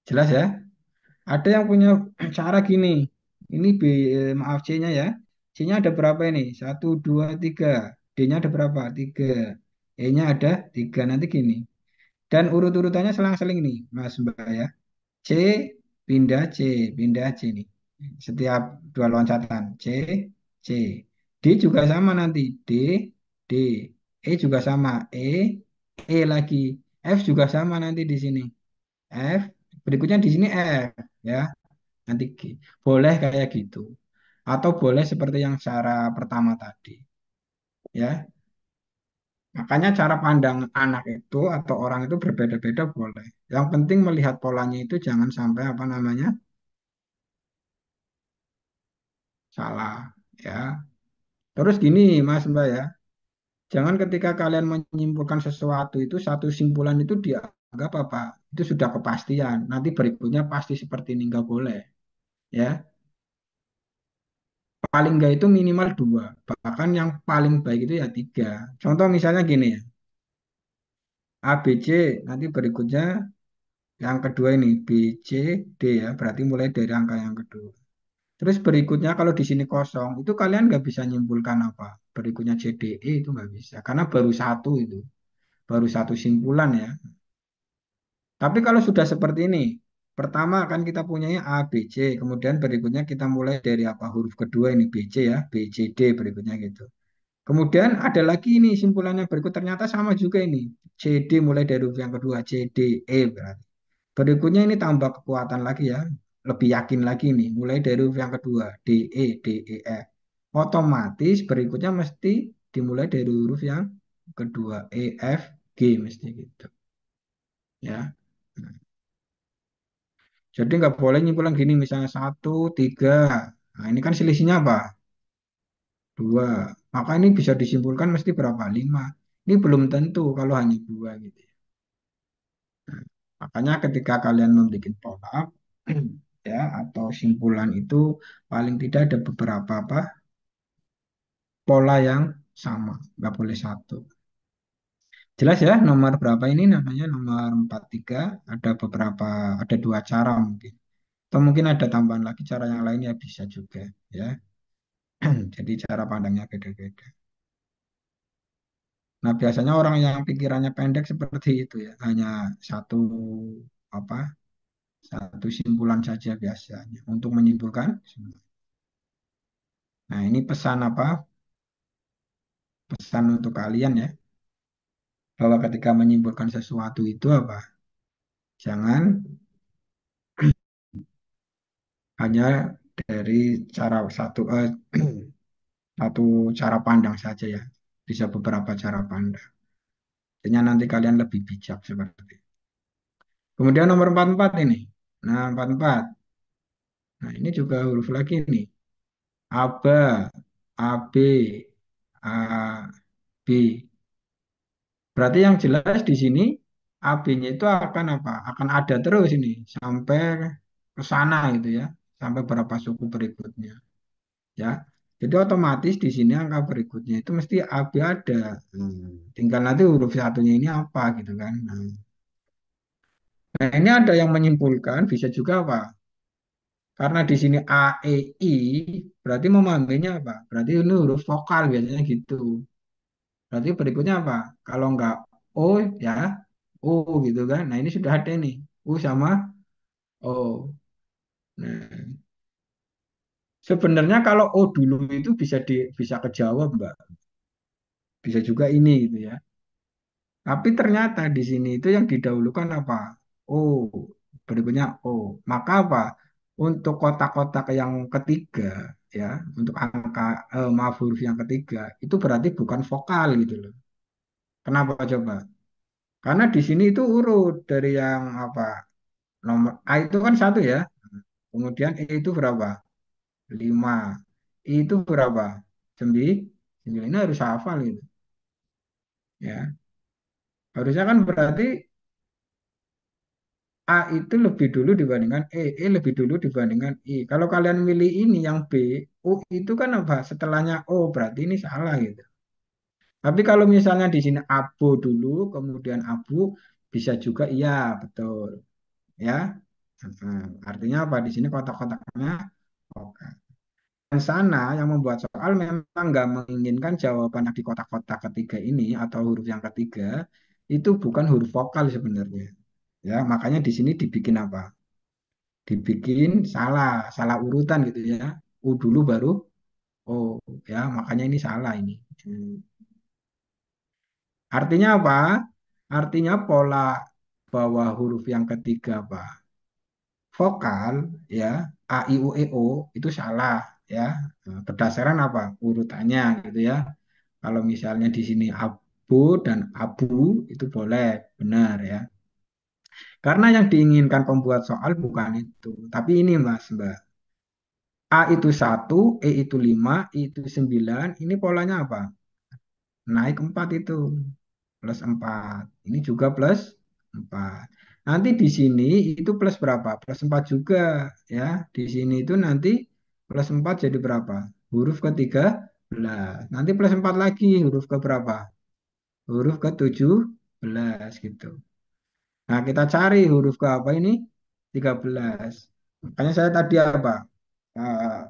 Jelas ya? Ada yang punya cara gini. Ini maaf C-nya ya. C-nya ada berapa ini? Satu, dua, tiga. D-nya ada berapa? Tiga. E-nya ada tiga. Nanti gini. Dan urut-urutannya selang-seling nih, Mas Mbak ya. C, pindah C, pindah C nih. Setiap dua loncatan. C, C. D juga sama nanti. D, D. E juga sama. E lagi. F juga sama nanti di sini. F, berikutnya di sini F ya. Nanti G. Boleh kayak gitu. Atau boleh seperti yang cara pertama tadi. Ya, makanya cara pandang anak itu atau orang itu berbeda-beda boleh. Yang penting melihat polanya itu jangan sampai apa namanya salah. Ya. Terus gini Mas Mbak ya. Jangan ketika kalian menyimpulkan sesuatu itu satu simpulan itu dianggap apa? Itu sudah kepastian. Nanti berikutnya pasti seperti ini nggak boleh. Ya. Paling enggak itu minimal dua. Bahkan yang paling baik itu ya tiga. Contoh misalnya gini ya. A, B, C, nanti berikutnya yang kedua ini B, C, D ya. Berarti mulai dari angka yang kedua. Terus berikutnya kalau di sini kosong, itu kalian nggak bisa nyimpulkan apa. Berikutnya C, D, E itu nggak bisa. Karena baru satu itu. Baru satu simpulan ya. Tapi kalau sudah seperti ini, pertama kan kita punyanya A, B, C. Kemudian berikutnya kita mulai dari apa huruf kedua ini B, C ya. B, C, D berikutnya gitu. Kemudian ada lagi ini simpulan yang berikut ternyata sama juga ini. CD mulai dari huruf yang kedua, CD, E berarti. Berikutnya ini tambah kekuatan lagi ya. Lebih yakin lagi nih, mulai dari huruf yang kedua, D, E, F. Otomatis berikutnya mesti dimulai dari huruf yang kedua, E, F, G mesti gitu. Ya. Jadi nggak boleh nyimpulkan gini, misalnya satu, tiga. Nah ini kan selisihnya apa? Dua. Maka ini bisa disimpulkan mesti berapa? Lima. Ini belum tentu kalau hanya dua gitu. Nah, makanya ketika kalian membuat pola, ya ya atau simpulan itu paling tidak ada beberapa apa pola yang sama, nggak boleh satu. Jelas ya, nomor berapa ini namanya nomor 43, ada beberapa, ada dua cara mungkin. Atau mungkin ada tambahan lagi cara yang lain ya bisa juga ya. Jadi cara pandangnya beda-beda. Nah, biasanya orang yang pikirannya pendek seperti itu ya, hanya satu apa? Satu simpulan saja biasanya untuk menyimpulkan semua. Nah, ini pesan apa? Pesan untuk kalian ya, bahwa ketika menyimpulkan sesuatu itu apa? Jangan hanya dari cara satu cara pandang saja ya. Bisa beberapa cara pandang. Artinya nanti kalian lebih bijak seperti itu. Kemudian nomor 44 ini. Nah, 44. Nah, ini juga huruf lagi nih. Aba, AB, A, B. Berarti yang jelas di sini AB-nya itu akan apa? Akan ada terus ini sampai ke sana gitu ya. Sampai berapa suku berikutnya ya. Jadi otomatis di sini angka berikutnya itu mesti AB ada. Tinggal nanti huruf satunya ini apa gitu kan. Nah, ini ada yang menyimpulkan bisa juga apa? Karena di sini A, E, I berarti memahaminya apa? Berarti ini huruf vokal biasanya gitu. Berarti berikutnya apa? Kalau enggak O ya O gitu kan. Nah ini sudah ada nih. U sama O. Nah sebenarnya kalau O dulu itu bisa kejawab Mbak. Bisa juga ini gitu ya. Tapi ternyata di sini itu yang didahulukan apa? O. Berikutnya O. Maka apa? Untuk kotak-kotak yang ketiga ya, untuk angka maaf huruf yang ketiga itu berarti bukan vokal gitu loh. Kenapa coba? Karena di sini itu urut dari yang apa? Nomor A itu kan satu ya. Kemudian E itu berapa? 5. I itu berapa? 9. 9 ini harus hafal gitu. Ya. Harusnya kan berarti A itu lebih dulu dibandingkan E lebih dulu dibandingkan I. Kalau kalian milih ini yang B, U itu kan apa? Setelahnya O, berarti ini salah gitu. Tapi kalau misalnya di sini abu dulu, kemudian abu, bisa juga iya, betul. Ya. Artinya apa? Di sini kotak-kotaknya oke. Dan sana yang membuat soal memang nggak menginginkan jawaban di kotak-kotak ketiga ini atau huruf yang ketiga itu bukan huruf vokal sebenarnya. Ya, makanya di sini dibikin apa? Dibikin salah urutan gitu ya. U dulu baru O, ya, makanya ini salah ini. Artinya apa? Artinya pola bawah huruf yang ketiga apa? Vokal ya A I U E O itu salah ya. Berdasarkan apa? Urutannya gitu ya. Kalau misalnya di sini abu dan abu itu boleh, benar ya. Karena yang diinginkan pembuat soal bukan itu, tapi ini Mas, Mbak. A itu satu, E itu 5, I itu 9. Ini polanya apa? Naik 4 itu. Plus 4. Ini juga plus 4. Nanti di sini itu plus berapa? Plus 4 juga ya. Di sini itu nanti plus 4 jadi berapa? Huruf ketiga belas. Nanti plus 4 lagi huruf ke berapa? Huruf ke 17 gitu. Nah, kita cari huruf ke apa ini? 13. Makanya saya tadi apa? Eh,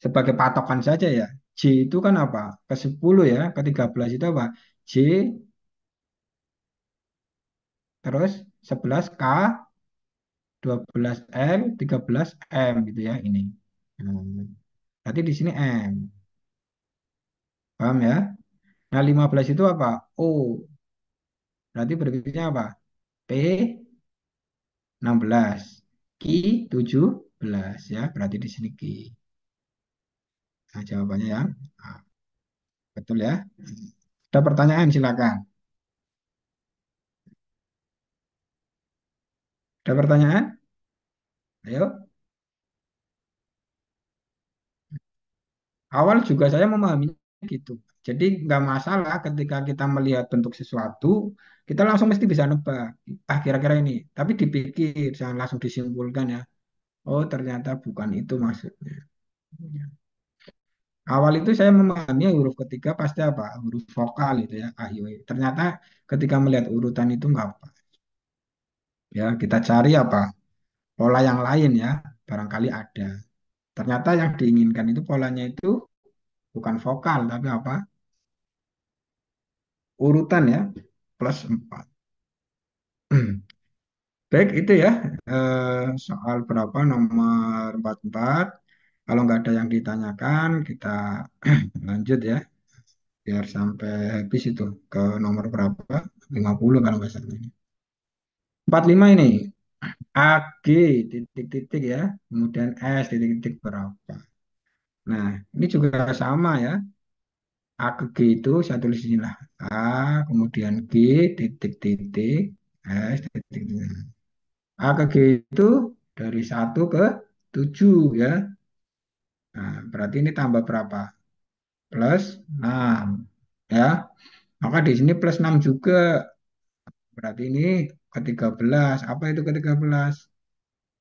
sebagai patokan saja ya. J itu kan apa? Ke 10 ya, ke 13 itu apa? J terus 11K 12L 13M gitu ya ini. Hmm. Berarti di sini M. Paham ya? Nah, 15 itu apa? O. Berarti berikutnya apa? P 16. Q 17 ya. Berarti di sini Q. Nah, jawabannya yang A. Betul ya? Ada pertanyaan silakan. Ada pertanyaan? Ayo. Awal juga saya memahaminya gitu. Jadi nggak masalah ketika kita melihat bentuk sesuatu, kita langsung mesti bisa nebak. Ah kira-kira ini. Tapi dipikir, jangan langsung disimpulkan ya. Oh, ternyata bukan itu maksudnya. Awal itu saya memahami huruf ketiga pasti apa? Huruf vokal itu ya, A, I, O, U. Ternyata ketika melihat urutan itu enggak apa. Ya, kita cari apa? Pola yang lain ya, barangkali ada. Ternyata yang diinginkan itu polanya itu bukan vokal, tapi apa? Urutan ya, plus 4. Baik, itu ya soal berapa nomor 44. Kalau nggak ada yang ditanyakan, kita lanjut ya, biar sampai habis itu ke nomor berapa? 50 kalau nggak salah. 45 ini, AG titik-titik ya, kemudian S titik-titik berapa. Nah, ini juga sama ya. A ke G itu saya tulis di sini lah. A, kemudian G titik-titik, S titik-titik. A ke G itu dari 1 ke 7 ya. Nah, berarti ini tambah berapa? Plus 6 ya. Maka di sini plus 6 juga. Berarti ini ke 13. Apa itu ke 13?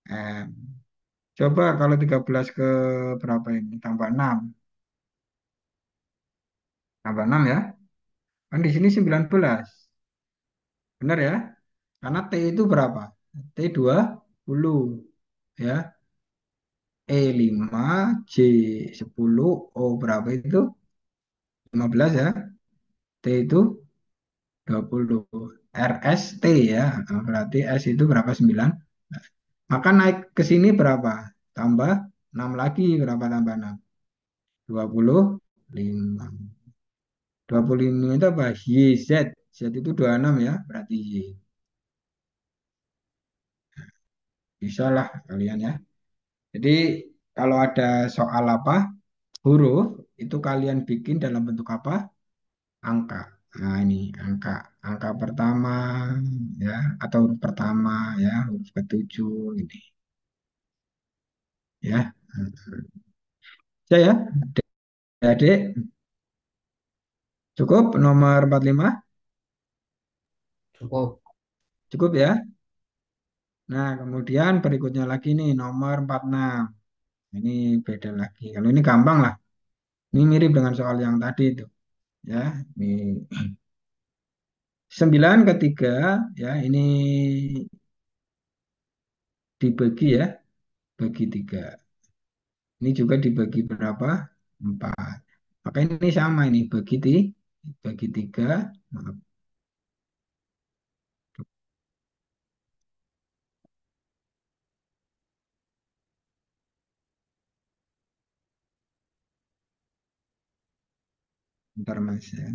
M. Coba kalau 13 ke berapa ini? Tambah 6. Tambah 6 ya. Kan di sini 19. Benar ya? Karena T itu berapa? T 20 ya. E 5, J 10, O berapa itu? 15 ya. T itu 20. RST ya. Nah, berarti S itu berapa? 9. Maka naik ke sini berapa? Tambah 6 lagi. Berapa tambah 6? 25. 25 itu apa? YZ. Z itu 26 ya. Berarti Y. Bisa lah kalian ya. Jadi kalau ada soal apa? Huruf. Itu kalian bikin dalam bentuk apa? Angka. Nah, ini angka angka pertama ya atau huruf pertama ya, huruf ketujuh ini ya. Ya ya, Adik, cukup nomor 45. Cukup. Cukup ya. Nah, kemudian berikutnya lagi nih nomor 46. Ini beda lagi. Kalau ini gampang lah. Ini mirip dengan soal yang tadi itu ya. Ini 9 ke 3 ya, ini dibagi ya, bagi 3. Ini juga dibagi berapa? 4. Maka ini sama ini bagi 3. Maaf, bentar Mas ya.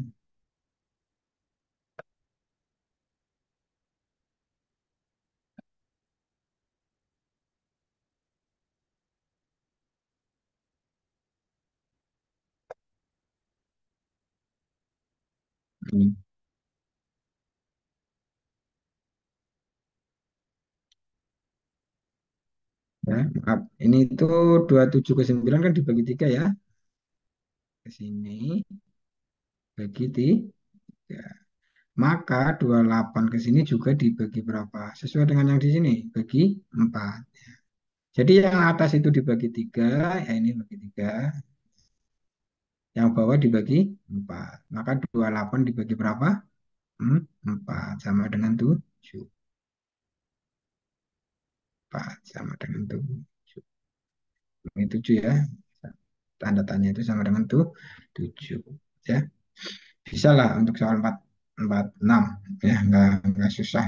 Ini, ya, maaf. Ini itu 27 ke 9 kan dibagi 3 ya. Ke sini bagi 3. Maka 28 ke sini juga dibagi berapa? Sesuai dengan yang di sini, bagi 4. Jadi yang atas itu dibagi 3, ya ini bagi 3. Yang bawah dibagi 4. Maka 28 dibagi berapa? 4 sama dengan 7. 4 sama dengan 7. Ini 7 ya. Tanda tanya itu sama dengan 7. Ya. Bisa lah untuk soal 6. Ya, nggak susah.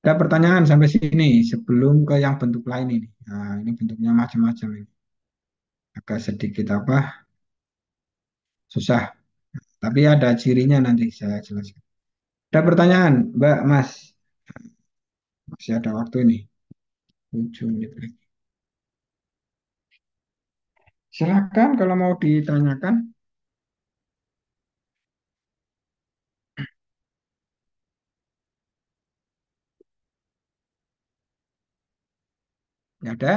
Ada pertanyaan sampai sini sebelum ke yang bentuk lain ini. Nah, ini bentuknya macam-macam ini. Agak sedikit apa? Susah. Tapi ada cirinya nanti saya jelaskan. Ada pertanyaan, Mbak, Mas? Masih ada waktu ini. 7 menit lagi. Silakan kalau mau ditanyakan. Nggak ada?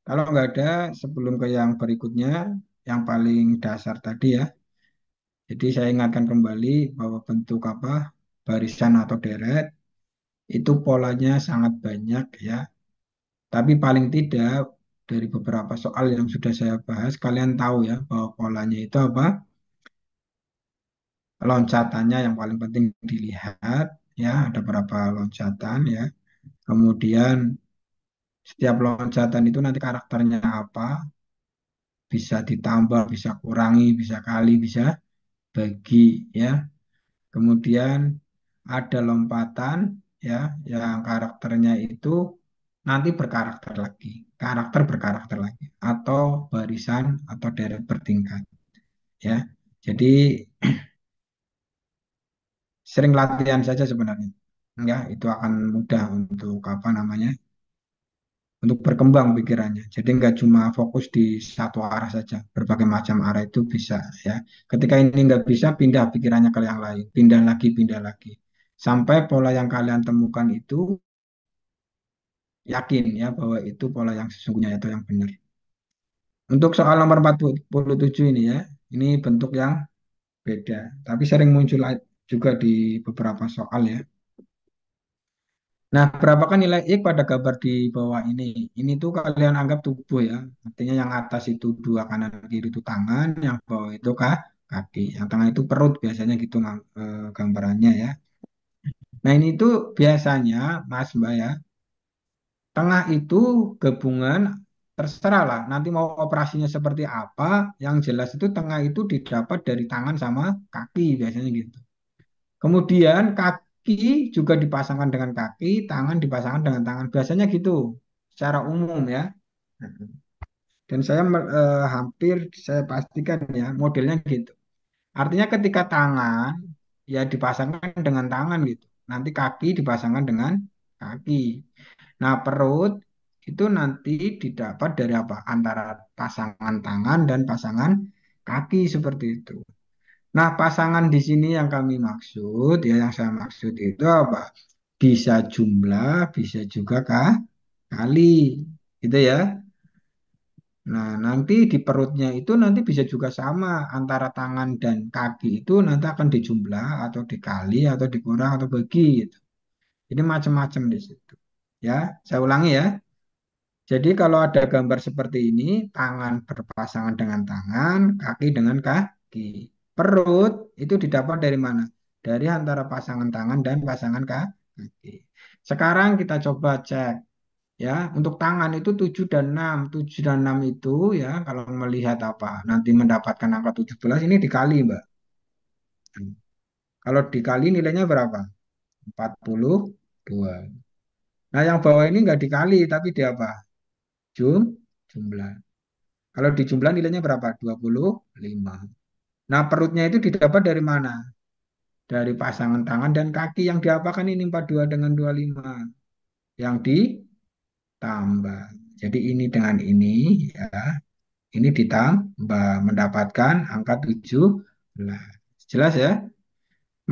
Kalau nggak ada, sebelum ke yang berikutnya, yang paling dasar tadi ya. Jadi saya ingatkan kembali bahwa bentuk apa? Barisan atau deret itu polanya sangat banyak ya. Tapi paling tidak dari beberapa soal yang sudah saya bahas, kalian tahu ya bahwa polanya itu apa? Loncatannya yang paling penting dilihat ya, ada berapa loncatan ya. Kemudian setiap loncatan itu nanti karakternya apa? Bisa ditambah, bisa kurangi, bisa kali, bisa bagi ya. Kemudian ada lompatan ya yang karakternya itu nanti berkarakter lagi, karakter berkarakter lagi, atau barisan atau deret bertingkat ya. Jadi sering latihan saja sebenarnya. Ya, itu akan mudah untuk apa namanya? Untuk berkembang pikirannya. Jadi nggak cuma fokus di satu arah saja, berbagai macam arah itu bisa ya. Ketika ini nggak bisa, pindah pikirannya ke yang lain, pindah lagi. Sampai pola yang kalian temukan itu yakin ya bahwa itu pola yang sesungguhnya atau yang benar. Untuk soal nomor 47 ini ya, ini bentuk yang beda, tapi sering muncul juga di beberapa soal ya. Nah, berapakah nilai X pada gambar di bawah ini? Ini tuh kalian anggap tubuh ya. Artinya yang atas itu dua, kanan kiri itu tangan, yang bawah itu kaki, yang tengah itu perut biasanya gitu gambarannya ya. Nah, ini tuh biasanya Mas Mbak ya, tengah itu gabungan terserah lah. Nanti mau operasinya seperti apa, yang jelas itu tengah itu didapat dari tangan sama kaki biasanya gitu. Kemudian kaki juga dipasangkan dengan kaki, tangan dipasangkan dengan tangan. Biasanya gitu, secara umum ya. Dan saya hampir saya pastikan ya modelnya gitu. Artinya ketika tangan ya dipasangkan dengan tangan gitu. Nanti kaki dipasangkan dengan kaki. Nah perut itu nanti didapat dari apa? Antara pasangan tangan dan pasangan kaki seperti itu. Nah, pasangan di sini yang kami maksud, ya yang saya maksud itu apa? Bisa jumlah, bisa juga kali, gitu ya. Nah, nanti di perutnya itu nanti bisa juga sama antara tangan dan kaki itu nanti akan dijumlah atau dikali atau dikurang atau bagi gitu. Jadi macam-macam di situ. Ya, saya ulangi ya. Jadi kalau ada gambar seperti ini, tangan berpasangan dengan tangan, kaki dengan kaki. Perut itu didapat dari mana? Dari antara pasangan tangan dan pasangan kaki. Sekarang kita coba cek ya, untuk tangan itu 7 dan 6. 7 dan 6 itu ya, kalau melihat apa? Nanti mendapatkan angka 17 ini dikali, Mbak. Kalau dikali nilainya berapa? 42. Nah, yang bawah ini nggak dikali, tapi di apa? Jumlah. Kalau di jumlah nilainya berapa? 25. Nah, perutnya itu didapat dari mana? Dari pasangan tangan dan kaki yang diapakan ini 42 dengan 25. Yang ditambah. Jadi ini dengan ini ya. Ini ditambah mendapatkan angka 17. Jelas ya?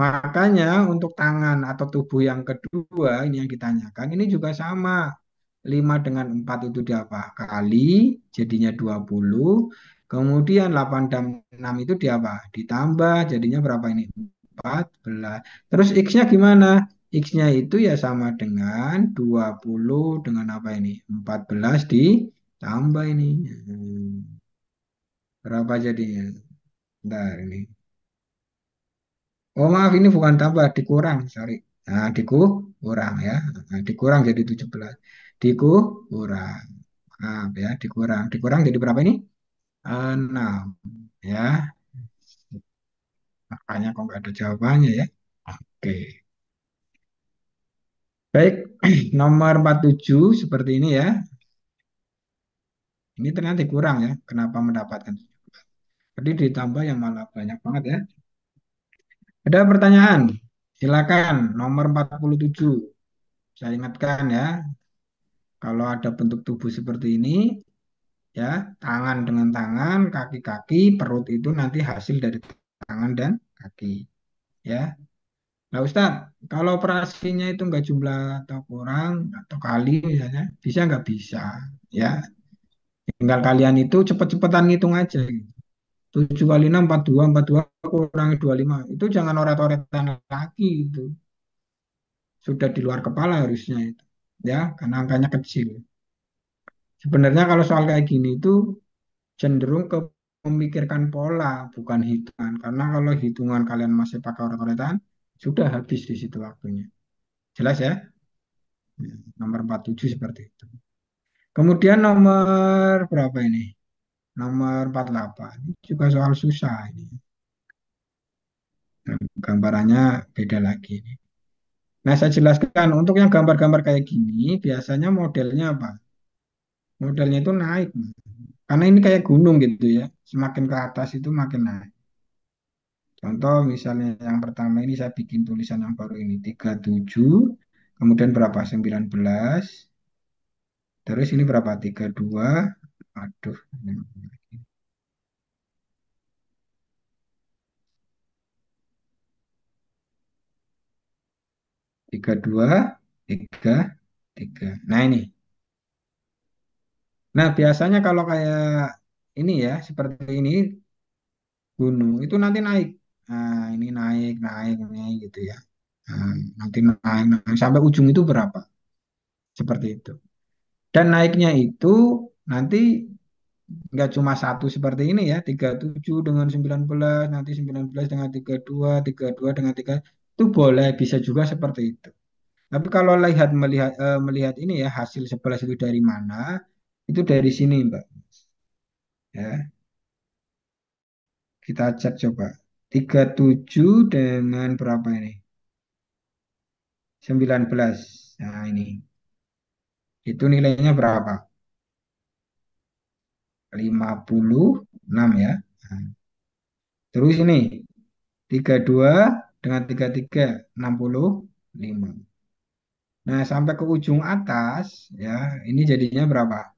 Makanya untuk tangan atau tubuh yang kedua ini yang ditanyakan ini juga sama. 5 dengan 4 itu diapa? Kali jadinya 20. Kemudian 8 dan 6 itu diapa? Ditambah jadinya berapa ini? 14. Terus X-nya gimana? X-nya itu ya sama dengan 20 dengan apa ini? 14 ditambah ini. Berapa jadinya? Bentar ini. Oh maaf ini bukan tambah, dikurang, sorry. Nah, dikurang ya. Nah, dikurang jadi 17. Dikurang. Maaf ya, dikurang. Dikurang jadi berapa ini? 6 ya. Makanya kok nggak ada jawabannya ya. Oke. Baik, nomor 47 seperti ini ya. Ini ternyata dikurang ya. Kenapa mendapatkan? Jadi ditambah yang malah banyak banget ya. Ada pertanyaan? Silakan, nomor 47. Saya ingatkan ya, kalau ada bentuk tubuh seperti ini, ya, tangan dengan tangan, kaki-kaki, perut itu nanti hasil dari tangan dan kaki. Ya, nah Ustadz, kalau operasinya itu nggak jumlah atau kurang atau kali misalnya, bisa nggak bisa? Ya, tinggal kalian itu cepet-cepetan ngitung aja. 7 kali 6, 42 kurangi 25. Itu jangan oret-oretan lagi gitu. sudah di luar kepala harusnya itu. Ya, karena angkanya kecil. Sebenarnya kalau soal kayak gini itu cenderung ke memikirkan pola, bukan hitungan. Karena kalau hitungan kalian masih pakai oret-oretan, sudah habis di situ waktunya. Jelas ya? Ya, nomor 47 seperti itu. Kemudian nomor berapa ini? Nomor 48. Ini juga soal susah ini. Nah, gambarannya beda lagi ini. Nah, saya jelaskan untuk yang gambar-gambar kayak gini, biasanya modelnya apa? Modelnya itu naik. Karena ini kayak gunung gitu ya. Semakin ke atas itu makin naik. Contoh misalnya yang pertama ini saya bikin tulisan yang baru ini 37, kemudian berapa? 19. Terus ini berapa? 32. Aduh, 32, 3, 3. Nah, ini. Nah, biasanya kalau kayak ini ya, seperti ini gunung itu nanti naik. Nah, ini naik, naik, naik gitu ya. Nah, nanti naik, naik sampai ujung itu berapa? Seperti itu. Dan naiknya itu nanti nggak cuma satu seperti ini ya, 37 dengan 19, nanti 19 dengan 32 dengan 3, itu boleh bisa juga seperti itu. Tapi kalau melihat ini ya hasil 11 itu dari mana? Itu dari sini, Mbak. Ya, kita cek coba. 37 dengan berapa ini? 19. Nah, ini. Itu nilainya berapa? 56 ya. Nah, terus ini 32 dengan 33 65. Nah, sampai ke ujung atas ya, ini jadinya berapa?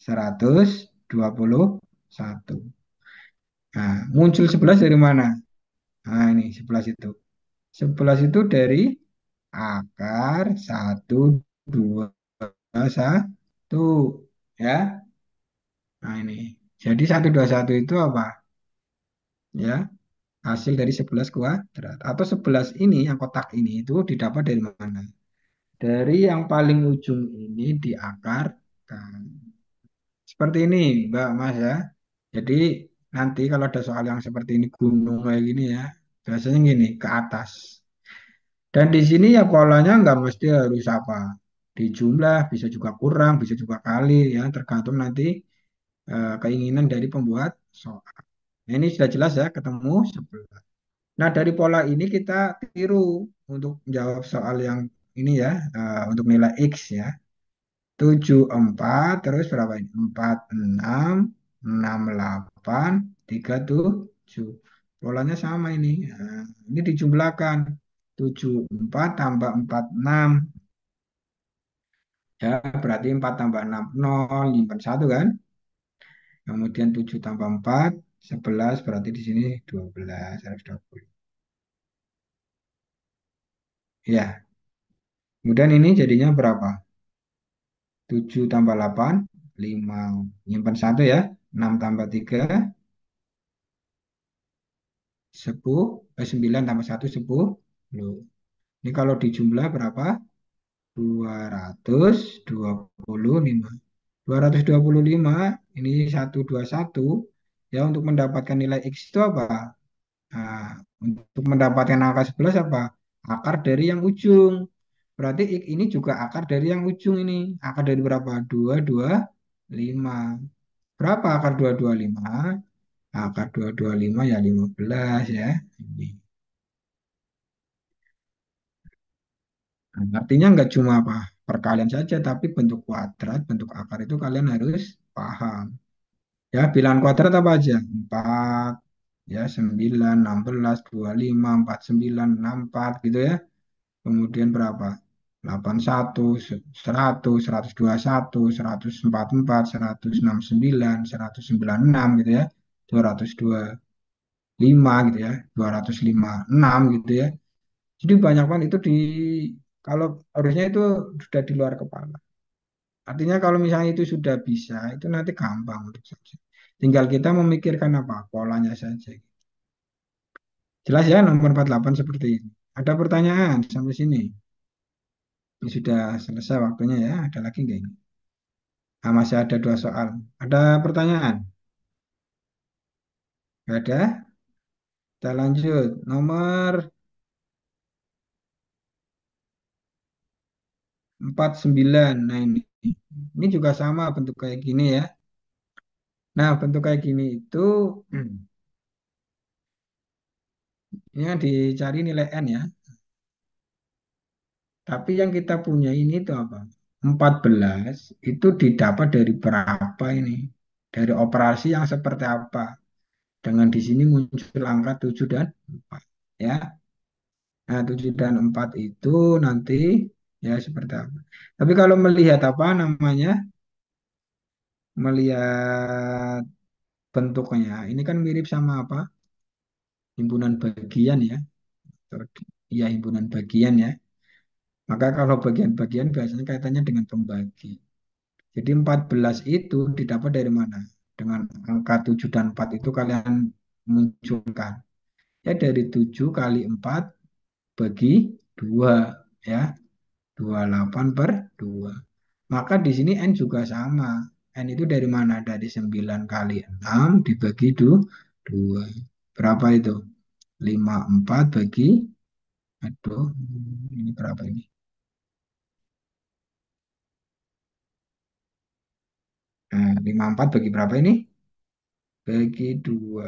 121. Nah, muncul 11 dari mana? Nah, ini 11 itu. 11 itu dari akar 1, 2, 1 ya. Nah, ini. Jadi 121 itu apa? Ya, hasil dari 11 kuadrat. Atau 11 ini, yang kotak ini itu didapat dari mana? Dari yang paling ujung ini diakarkan. Seperti ini, Mbak Mas ya. Jadi nanti kalau ada soal yang seperti ini gunung kayak gini ya, biasanya gini ke atas. Dan di sini ya polanya nggak mesti harus apa dijumlah, bisa juga kurang, bisa juga kali ya, tergantung nanti keinginan dari pembuat soal. Nah, ini sudah jelas ya, ketemu 11. Nah, dari pola ini kita tiru untuk menjawab soal yang ini ya, untuk nilai X ya. 74 terus berapa ini? 46, 68, 37. Polanya sama ini. Nah, ini dijumlahkan. 74 tambah 46. Ya, berarti 4 tambah 6, 0, nyimpan 1 kan? Kemudian 7 tambah 4, 11, berarti di sini 12, 120. Ya, kemudian ini jadinya berapa? 7 tambah 8, 5. Nyimpan 1 ya. 6 tambah 3, 10, 9 tambah 1, 10. Ini kalau dijumlah berapa? 225. 225, ini 121. Ya, untuk mendapatkan nilai X itu apa? Nah, untuk mendapatkan angka 11 apa? Akar dari yang ujung. Berarti X ini juga akar dari yang ujung ini. Akar dari berapa? 225. Berapa akar 225? Akar 225 ya 15 ya. Ini. Nah, artinya nggak cuma apa perkalian saja, tapi bentuk kuadrat, bentuk akar itu kalian harus paham. Ya, bilangan kuadrat apa aja? 4, ya 9, 16, 25, 49, 64 gitu ya. Kemudian berapa? 81, 100, 121, 144, 169, 196 gitu ya. 225 gitu ya. 256 gitu ya. Jadi banyak banget itu kalau harusnya itu sudah di luar kepala. Artinya kalau misalnya itu sudah bisa, itu nanti gampang untuk saja. Tinggal kita memikirkan apa polanya saja. Jelas ya nomor 48 seperti ini. Ada pertanyaan sampai sini? Ini sudah selesai waktunya ya. Ada lagi nggak ini? Ah, masih ada 2 soal. Ada pertanyaan? Nggak ada? Kita lanjut. Nomor 49. Nah ini. Ini juga sama bentuk kayak gini ya. Nah bentuk kayak gini itu ini kan dicari nilai N ya. Tapi yang kita punya ini itu apa? 14 itu didapat dari berapa ini? Dari operasi yang seperti apa? Dengan di sini muncul angka 7 dan 4. Ya. Nah, 7 dan 4 itu nanti ya seperti apa? Tapi kalau melihat apa namanya? Melihat bentuknya, ini kan mirip sama apa? Himpunan bagian ya. Iya, himpunan bagian ya. Maka kalau bagian-bagian biasanya kaitannya dengan pembagi. Jadi 14 itu didapat dari mana? Dengan angka 7 dan 4 itu kalian munculkan. Ya dari 7 kali 4 bagi 2 ya. 28/2. Maka di sini N juga sama. N itu dari mana? Dari 9 kali 6 dibagi 2. Berapa itu? 54 bagi, aduh, ini berapa ini? Nah, 54 bagi berapa ini? Bagi 2.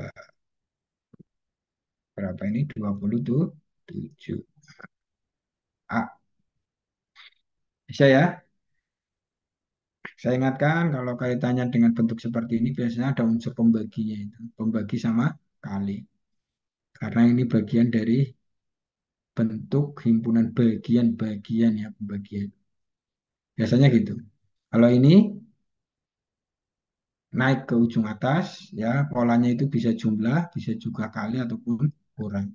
Berapa ini? 27. Ah, bisa ya? Saya ingatkan kalau kaitannya dengan bentuk seperti ini biasanya ada unsur pembaginya itu. Pembagi sama kali. Karena ini bagian dari bentuk himpunan bagian-bagian ya pembagian. Biasanya gitu. Kalau ini naik ke ujung atas ya polanya itu bisa jumlah, bisa juga kali ataupun kurang.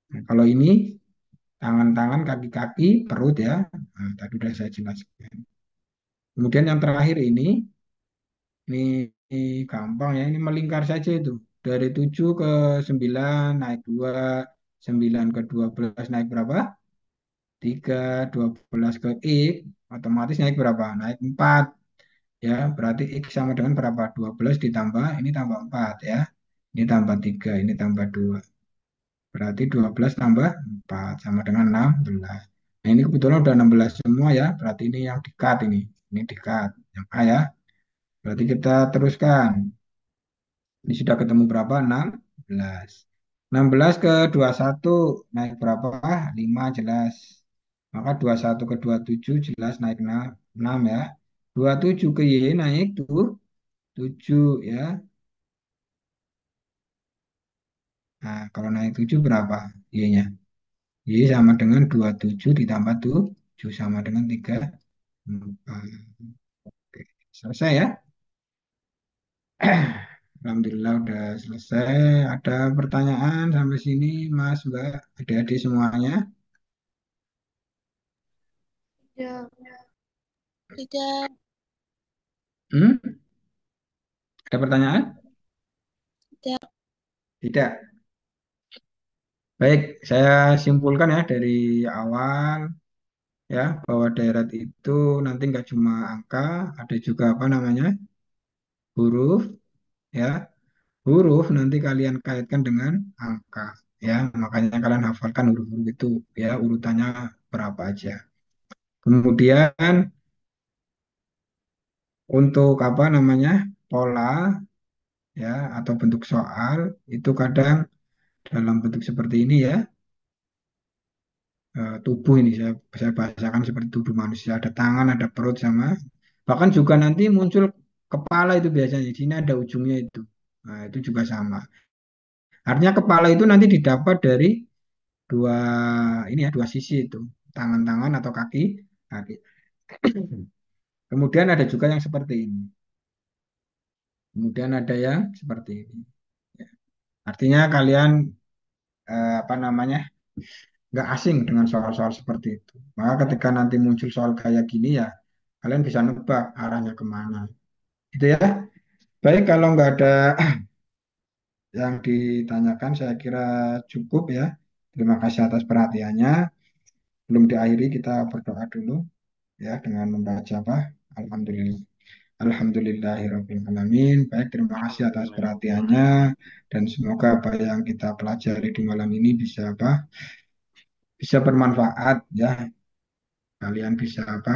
Nah, kalau ini tangan-tangan, kaki-kaki, perut ya. Nah, tadi sudah saya jelaskan. Kemudian yang terakhir ini, ini gampang ya, ini melingkar saja itu. Dari 7 ke 9 naik 2, 9 ke 12 naik berapa? 3, 12 ke X, otomatis naik berapa? Naik 4. Ya, berarti X sama dengan berapa? 12 ditambah, ini tambah 4 ya. Ini tambah 3, ini tambah 2. Berarti 12 tambah 4 sama dengan 16. Nah, ini kebetulan udah 16 semua ya. Berarti ini yang di-cut ini. Ini di-cut. Yang A ya. Berarti kita teruskan. Ini sudah ketemu berapa? 16. 16 ke 21 naik berapa? 5 jelas. Maka 21 ke 27 jelas naik 6 ya. 27 ke Y naik tuh 7 ya. Nah, kalau naik 7 berapa Y-nya? Y sama dengan 27 ditambah 7 sama dengan 3. Oke, selesai ya. Alhamdulillah udah selesai. Ada pertanyaan sampai sini, Mas, Mbak, adik-adik semuanya? Ya, Tidak. Hmm? Ada pertanyaan? Tidak. Tidak. Baik, saya simpulkan ya dari awal ya bahwa daeret itu nanti nggak cuma angka, ada juga apa namanya huruf ya. Huruf nanti kalian kaitkan dengan angka ya. Makanya kalian hafalkan huruf-huruf itu ya urutannya berapa aja. Kemudian untuk apa namanya pola ya atau bentuk soal itu kadang dalam bentuk seperti ini ya tubuh ini saya bahasakan seperti tubuh manusia ada tangan ada perut sama bahkan juga nanti muncul kepala itu biasanya di sini ada ujungnya itu. Nah, itu juga sama. Artinya kepala itu nanti didapat dari dua ini ya dua sisi itu tangan-tangan atau kaki kaki. Kemudian ada juga yang seperti ini. Kemudian ada yang seperti ini. Ya. Artinya kalian apa namanya nggak asing dengan soal-soal seperti itu. Maka ketika nanti muncul soal kayak gini ya kalian bisa nebak arahnya kemana. Itu ya. Baik kalau nggak ada yang ditanyakan saya kira cukup ya. Terima kasih atas perhatiannya. sebelum diakhiri kita berdoa dulu ya dengan membaca apa? Alhamdulillah. Alhamdulillahirabbil alamin. Baik, terima kasih atas perhatiannya dan semoga apa yang kita pelajari di malam ini bisa apa? Bisa bermanfaat ya. Kalian bisa apa?